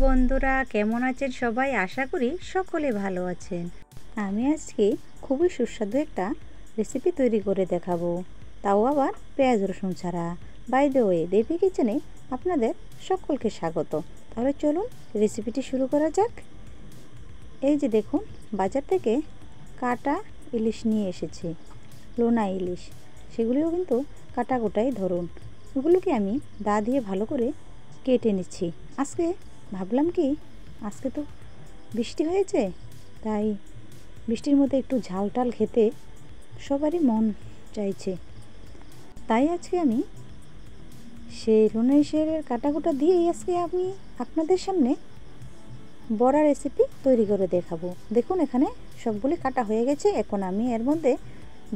বন্ধুরা, কেমন আছেন সবাই? আশা করি সকলে ভালো আছেন। আমি আজকে খুবই সুস্বাদু একটা রেসিপি তৈরি করে দেখাবো, তাও আবার পেঁয়াজ রসুন ছাড়া। বাই দ্য ওয়ে, দেবী কিচেনে আপনাদের সকলকে স্বাগত। তাহলে চলুন রেসিপিটি শুরু করা যাক। এই যে দেখুন, বাজার থেকে কাটা ইলিশ নিয়ে এসেছি, লোনা ইলিশ। সেগুলিও কিন্তু কাটা গোটাই ধরুন। ওগুলোকে আমি দা দিয়ে ভালো করে কেটে নিচ্ছি। আজকে ভাবলাম কি, আজকে তো বৃষ্টি হয়েছে, তাই বৃষ্টির মধ্যে একটু ঝাল টাল খেতে সবারই মন চাইছে। তাই আজকে আমি সেই লোনা ইলিশের কাটাকুটা দিয়েই আজকে আমি আপনাদের সামনে বড়া রেসিপি তৈরি করে দেখাবো। দেখুন, এখানে সবগুলি কাটা হয়ে গেছে। এখন আমি এর মধ্যে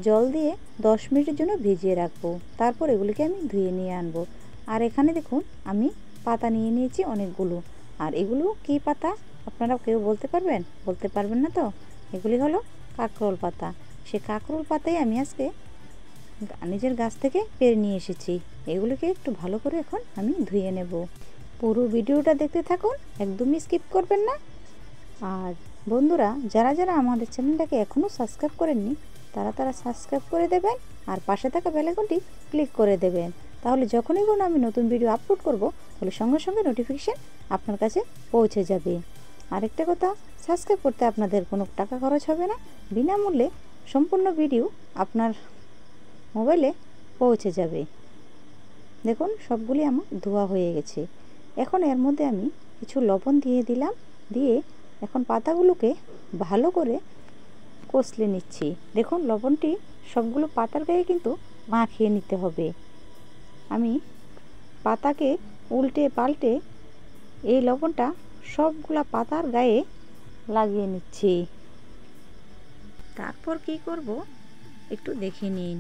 জল দিয়ে 10 মিনিটের জন্য ভিজিয়ে রাখবো। তারপর এগুলিকে আমি ধুয়ে নিয়ে আনবো। আর এখানে দেখুন, আমি পাতা নিয়ে নিয়েছি অনেকগুলো। আর এগুলো কি পাতা আপনারা কেউ বলতে পারবেন? বলতে পারবেন না তো? এগুলি হলো কাঁকরোল পাতা। সে কাঁকরোল পাতাই আমি আজকে নিজের গাছ থেকে পেড়ে নিয়ে এসেছি। এগুলিকে একটু ভালো করে এখন আমি ধুয়ে নেব। পুরো ভিডিওটা দেখতে থাকুন, একদমই স্কিপ করবেন না। আর বন্ধুরা, যারা যারা আমাদের চ্যানেলটাকে এখনও সাবস্ক্রাইব করেননি, তারা সাবস্ক্রাইব করে দেবেন আর পাশে থাকা বেল আইকনটি ক্লিক করে দেবেন। তাহলে যখনই কোনো আমি নতুন ভিডিও আপলোড করব, তাহলে সঙ্গে সঙ্গে নোটিফিকেশান আপনার কাছে পৌঁছে যাবে। আরেকটা কথা, সাবস্ক্রাইব করতে আপনাদের কোনো টাকা খরচ হবে না, বিনামূল্যে সম্পূর্ণ ভিডিও আপনার মোবাইলে পৌঁছে যাবে। দেখুন, সবগুলি আমার ধোয়া হয়ে গেছে। এখন এর মধ্যে আমি কিছু লবণ দিয়ে দিলাম। দিয়ে এখন পাতাগুলোকে ভালো করে কষলে নিচ্ছি। দেখুন, লবণটি সবগুলো পাতার গায়ে কিন্তু মাখিয়ে নিতে হবে। আমি পাতাকে উল্টে পাল্টে এই লবণটা সবগুলা পাতার গায়ে লাগিয়ে নিচ্ছি। তারপর কি করব একটু দেখে নিন।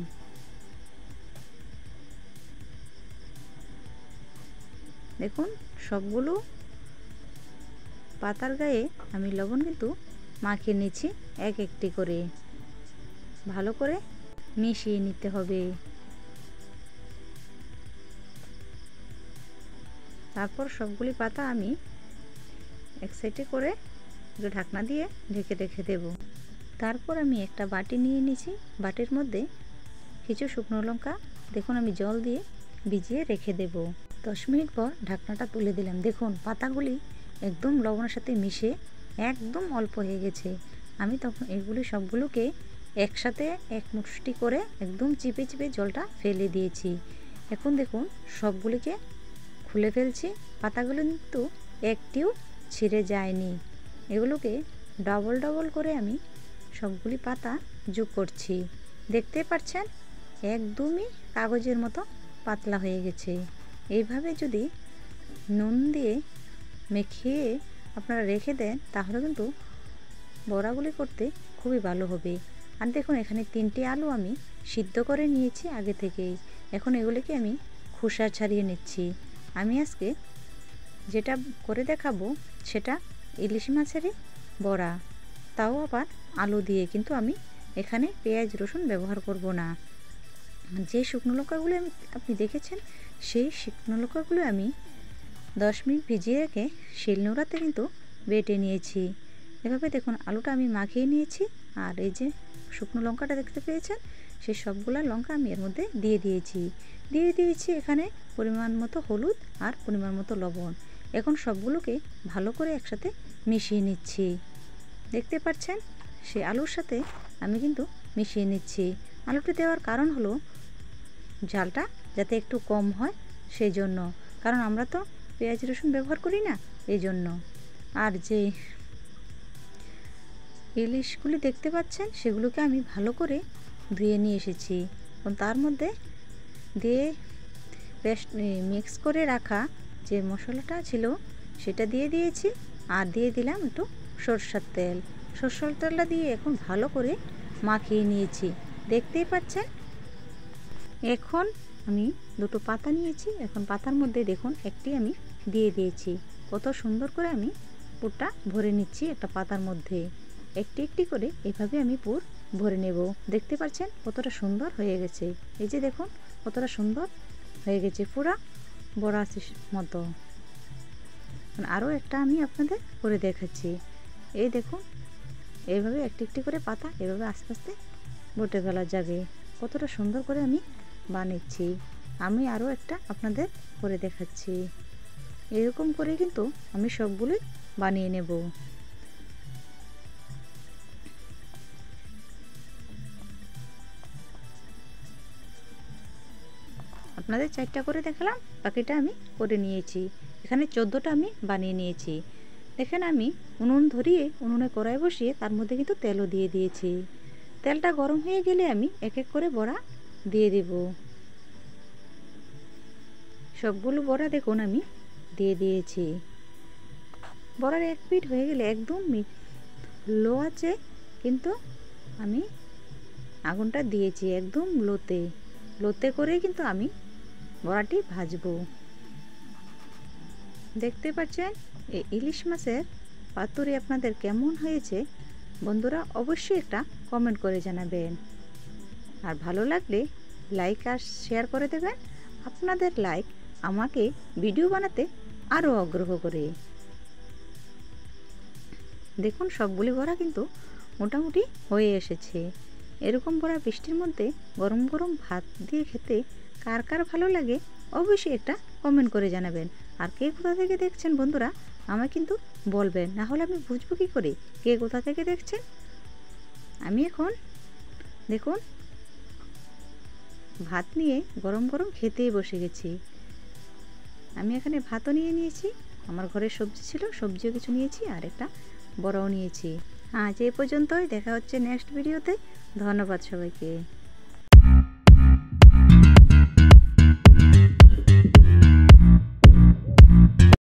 দেখুন, সবগুলো পাতার গায়ে আমি লবণ কিন্তু মাখিয়ে নিচ্ছি এক একটি করে। ভালো করে মিশিয়ে নিতে হবে। তারপর সবগুলি পাতা আমি এক সাইডে করে একটু ঢাকনা দিয়ে ঢেকে রেখে দেব। তারপর আমি একটা বাটি নিয়ে নিয়েছি। বাটির মধ্যে কিছু শুকনো লঙ্কা, দেখুন, আমি জল দিয়ে ভিজিয়ে রেখে দেব। 10 মিনিট পর ঢাকনাটা তুলে দিলাম। দেখুন, পাতাগুলি একদম লবণের সাথে মিশে একদম অল্প হয়ে গেছে। আমি তখন এগুলি সবগুলোকে একসাথে এক মুষ্টি করে একদম চিপে চিপে জলটা ফেলে দিয়েছি। এখন দেখুন, সবগুলিকে খুলে ফেলছি। পাতাগুলো কিন্তু একটিও ছিঁড়ে যায়নি। এগুলোকে ডবল ডবল করে আমি সবগুলি পাতা যোগ করছি। দেখতে পাচ্ছেন, একদমই কাগজের মতো পাতলা হয়ে গেছে। এইভাবে যদি নুন দিয়ে মেখে আপনারা রেখে দেন, তাহলে কিন্তু বড়াগুলি করতে খুবই ভালো হবে। আর দেখুন, এখানে 3টি আলু আমি সিদ্ধ করে নিয়েছি আগে থেকেই। এখন এগুলিকে আমি খোসা ছাড়িয়ে নিচ্ছি। আমি আজকে যেটা করে দেখাবো সেটা ইলিশ মাছেরই বড়া, তাও আবার আলু দিয়ে। কিন্তু আমি এখানে পেঁয়াজ রসুন ব্যবহার করব না। যে শুকনো লঙ্কাগুলো আপনি দেখেছেন, সেই শুকনো লঙ্কাগুলো আমি 10 মিনিট ভিজিয়ে রেখে শিলনোড়াতে কিন্তু বেটে নিয়েছি। এভাবে দেখুন, আলুটা আমি মাখিয়ে নিয়েছি। আর এই যে শুকনো লঙ্কাটা দেখতে পেয়েছেন, সেই সবগুলা লঙ্কা আমি এর মধ্যে দিয়ে দিয়েছি এখানে পরিমাণ মতো হলুদ আর পরিমাণ মতো লবণ। এখন সবগুলোকে ভালো করে একসাথে মিশিয়ে নিচ্ছি। দেখতে পাচ্ছেন, সেই আলুর সাথে আমি কিন্তু মিশিয়ে নিচ্ছি। আলুটি দেওয়ার কারণ হলো ঝালটা যাতে একটু কম হয়, সেই জন্য। কারণ আমরা তো পেঁয়াজ রসুন ব্যবহার করি না, এই জন্য। আর যে ইলিশগুলি দেখতে পাচ্ছেন, সেগুলোকে আমি ভালো করে ধুয়ে নিয়ে এসেছি। এবং তার মধ্যে দিয়ে মিক্স করে রাখা যে মশলাটা ছিল সেটা দিয়ে দিয়েছি। আর দিয়ে দিলাম একটু সরষের তেল। সরষের তেলটা দিয়ে এখন ভালো করে মাখিয়ে নিয়েছি। দেখতেই পাচ্ছেন। এখন আমি 2টো পাতা নিয়েছি। এখন পাতার মধ্যে দেখুন একটি আমি দিয়ে দিয়েছি। কত সুন্দর করে আমি পুরটা ভরে নিচ্ছি একটা পাতার মধ্যে। একটি একটি করে এভাবে আমি পুর ভরে নেব। দেখতে পাচ্ছেন কতটা সুন্দর হয়ে গেছে। এই যে দেখুন, কতটা সুন্দর হয়ে গেছে, পুরা বড়া মতো। এখন আরও একটা আমি আপনাদের করে দেখাচ্ছি। এই দেখুন, এইভাবে একটি একটি করে পাতা এভাবে আস্তে আস্তে বটে ফেলা যাবে। কতটা সুন্দর করে আমি বানিয়েছি। আমি আরও একটা আপনাদের করে দেখাচ্ছি। এরকম করে কিন্তু আমি সবগুলোই বানিয়ে নেব। আপনাদের 4টা করে দেখালাম, বাকিটা আমি করে নিয়েছি। এখানে 14টা আমি বানিয়ে নিয়েছি। দেখেন আমি উনুন ধরিয়ে উনুনে কড়াই বসিয়ে তার মধ্যে কিন্তু তেলও দিয়ে দিয়েছি। তেলটা গরম হয়ে গেলে আমি এক এক করে বড়া দিয়ে দেব। সবগুলো বড়া দেখুন আমি দিয়ে দিয়েছি। বড়ার এক পিঠ হয়ে গেলে একদম লো আছে, কিন্তু আমি আগুনটা দিয়েছি একদম লোতে করে কিন্তু আমি বড়াটি ভাজবো। দেখতে পাচ্ছেন এই ইলিশ মাছের পাতুরি আপনাদের কেমন হয়েছে বন্ধুরা, অবশ্যই একটা কমেন্ট করে জানাবেন। আর ভালো লাগলে লাইক আর শেয়ার করে দেবেন। আপনাদের লাইক আমাকে ভিডিও বানাতে আরও আগ্রহ করে। দেখুন সবগুলি বড়া কিন্তু মোটামুটি হয়ে এসেছে। এরকম বড়া বৃষ্টির মধ্যে গরম গরম ভাত দিয়ে খেতে কার কার ভালো লাগে অবশ্যই একটা কমেন্ট করে জানাবেন। আর কে কোথা থেকে দেখছেন বন্ধুরা আমায় কিন্তু বলবেন, না হলে আমি বুঝবো কী করে কে কোথা থেকে দেখছেন। আমি এখন দেখুন ভাত নিয়ে গরম গরম খেতেই বসে গেছি। আমি এখানে ভাতও নিয়ে নিয়েছি, আমার ঘরে সবজি ছিল সবজিও কিছু নিয়েছি, আর একটা বড়াও নিয়েছি। আজ এই পর্যন্তই, দেখা হচ্ছে নেক্সট ভিডিওতে। ধন্যবাদ সবাইকে।